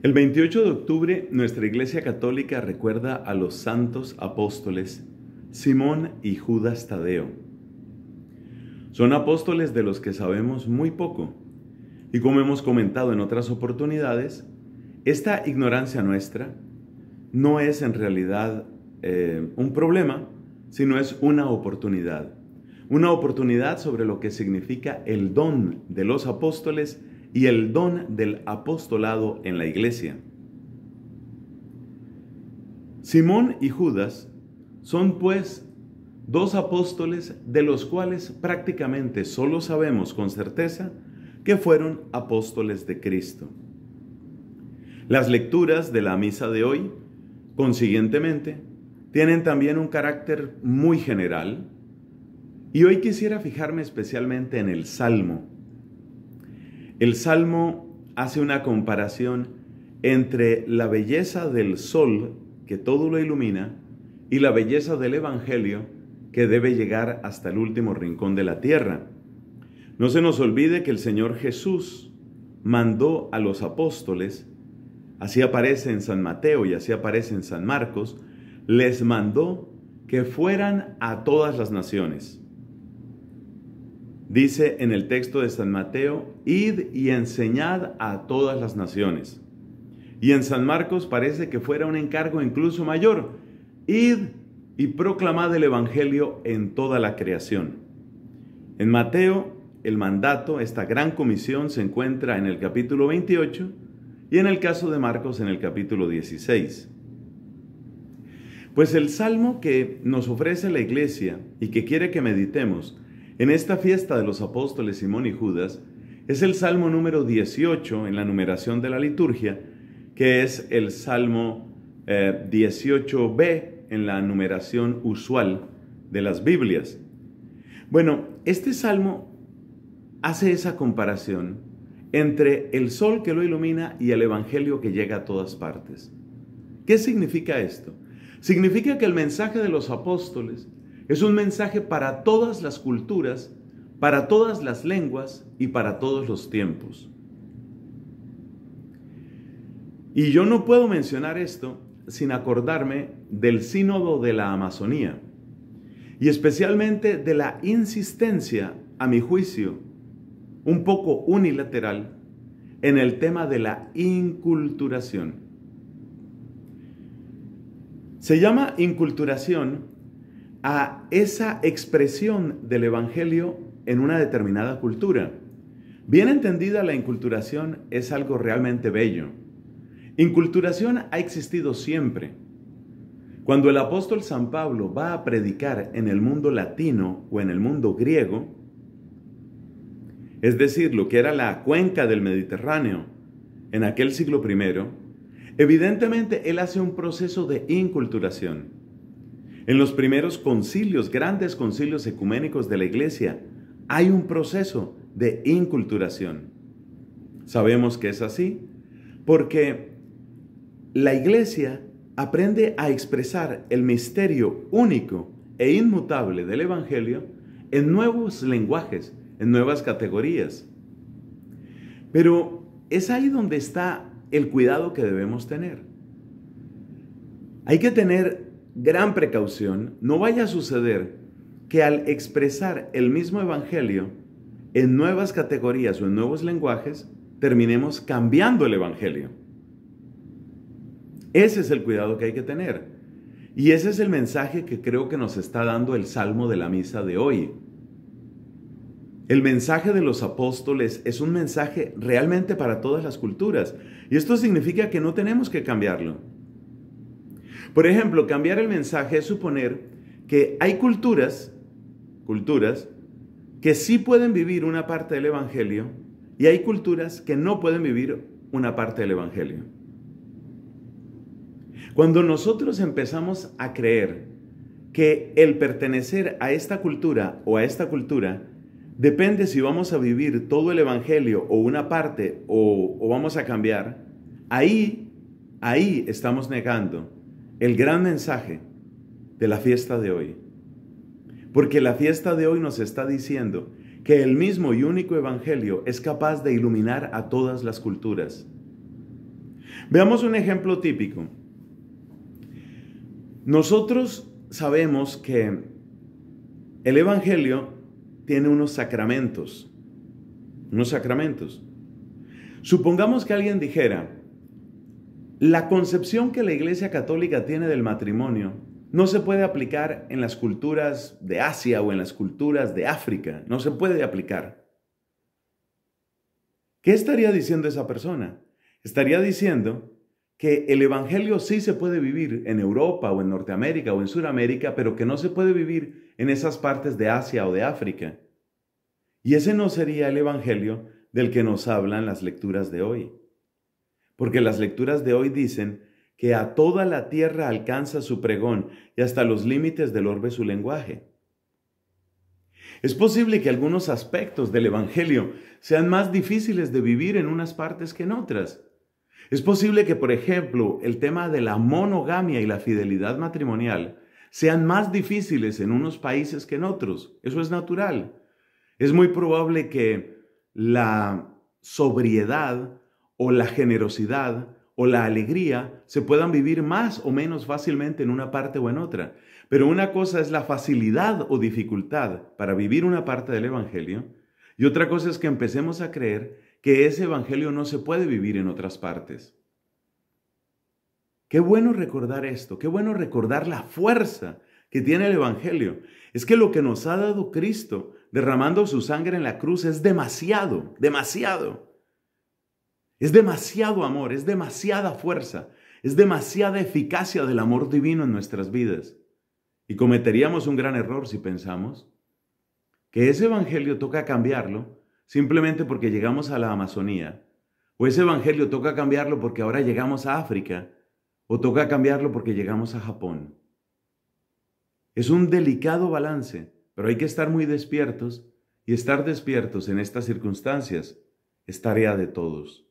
El 28 de octubre, nuestra Iglesia Católica recuerda a los santos apóstoles Simón y Judas Tadeo. Son apóstoles de los que sabemos muy poco, y como hemos comentado en otras oportunidades, esta ignorancia nuestra no es en realidad un problema, sino es una oportunidad sobre lo que significa el don de los apóstoles y el don del apostolado en la iglesia. Simón y Judas son pues dos apóstoles de los cuales prácticamente solo sabemos con certeza que fueron apóstoles de Cristo. Las lecturas de la misa de hoy, consiguientemente, tienen también un carácter muy general, y hoy quisiera fijarme especialmente en el Salmo. El Salmo hace una comparación entre la belleza del sol, que todo lo ilumina, y la belleza del Evangelio, que debe llegar hasta el último rincón de la tierra. No se nos olvide que el Señor Jesús mandó a los apóstoles, así aparece en San Mateo y así aparece en San Marcos, les mandó que fueran a todas las naciones. Dice en el texto de San Mateo, id y enseñad a todas las naciones. Y en San Marcos parece que fuera un encargo incluso mayor, id y proclamad el Evangelio en toda la creación. En Mateo, el mandato, esta gran comisión, se encuentra en el capítulo 28 y en el caso de Marcos en el capítulo 16. Pues el salmo que nos ofrece la iglesia y que quiere que meditemos en esta fiesta de los apóstoles Simón y Judas es el Salmo número 18 en la numeración de la liturgia, que es el Salmo 18b en la numeración usual de las Biblias. Bueno, este Salmo hace esa comparación entre el sol que lo ilumina y el Evangelio que llega a todas partes. ¿Qué significa esto? Significa que el mensaje de los apóstoles es un mensaje para todas las culturas, para todas las lenguas y para todos los tiempos. Y yo no puedo mencionar esto sin acordarme del Sínodo de la Amazonía y especialmente de la insistencia, a mi juicio, un poco unilateral, en el tema de la inculturación. Se llama inculturación a esa expresión del Evangelio en una determinada cultura. Bien entendida, la inculturación es algo realmente bello. Inculturación ha existido siempre. Cuando el apóstol San Pablo va a predicar en el mundo latino o en el mundo griego, es decir, lo que era la cuenca del Mediterráneo en aquel siglo I, evidentemente él hace un proceso de inculturación. En los primeros concilios, grandes concilios ecuménicos de la iglesia, hay un proceso de inculturación. Sabemos que es así porque la iglesia aprende a expresar el misterio único e inmutable del Evangelio en nuevos lenguajes, en nuevas categorías. Pero es ahí donde está el cuidado que debemos tener. Hay que tener gran precaución, no vaya a suceder que al expresar el mismo Evangelio en nuevas categorías o en nuevos lenguajes, terminemos cambiando el Evangelio. Ese es el cuidado que hay que tener. Y ese es el mensaje que creo que nos está dando el Salmo de la misa de hoy. El mensaje de los apóstoles es un mensaje realmente para todas las culturas. Y esto significa que no tenemos que cambiarlo. Por ejemplo, cambiar el mensaje es suponer que hay culturas que sí pueden vivir una parte del Evangelio y hay culturas que no pueden vivir una parte del Evangelio. Cuando nosotros empezamos a creer que el pertenecer a esta cultura o a esta cultura depende si vamos a vivir todo el Evangelio o una parte o vamos a cambiar, ahí estamos negando el gran mensaje de la fiesta de hoy. Porque la fiesta de hoy nos está diciendo que el mismo y único Evangelio es capaz de iluminar a todas las culturas. Veamos un ejemplo típico. Nosotros sabemos que el Evangelio tiene unos sacramentos. Supongamos que alguien dijera, la concepción que la Iglesia Católica tiene del matrimonio no se puede aplicar en las culturas de Asia o en las culturas de África. No se puede aplicar. ¿Qué estaría diciendo esa persona? Estaría diciendo que el Evangelio sí se puede vivir en Europa o en Norteamérica o en Sudamérica, pero que no se puede vivir en esas partes de Asia o de África. Y ese no sería el Evangelio del que nos hablan las lecturas de hoy. Porque las lecturas de hoy dicen que a toda la tierra alcanza su pregón y hasta los límites del orbe su lenguaje. Es posible que algunos aspectos del Evangelio sean más difíciles de vivir en unas partes que en otras. Es posible que, por ejemplo, el tema de la monogamia y la fidelidad matrimonial sean más difíciles en unos países que en otros. Eso es natural. Es muy probable que la sobriedad o la generosidad o la alegría se puedan vivir más o menos fácilmente en una parte o en otra. Pero una cosa es la facilidad o dificultad para vivir una parte del Evangelio y otra cosa es que empecemos a creer que ese Evangelio no se puede vivir en otras partes. Qué bueno recordar esto, qué bueno recordar la fuerza que tiene el Evangelio. Es que lo que nos ha dado Cristo derramando su sangre en la cruz es demasiado, demasiado. Es demasiado amor, es demasiada fuerza, es demasiada eficacia del amor divino en nuestras vidas. Y cometeríamos un gran error si pensamos que ese Evangelio toca cambiarlo simplemente porque llegamos a la Amazonía, o ese Evangelio toca cambiarlo porque ahora llegamos a África, o toca cambiarlo porque llegamos a Japón. Es un delicado balance, pero hay que estar muy despiertos, y estar despiertos en estas circunstancias es tarea de todos.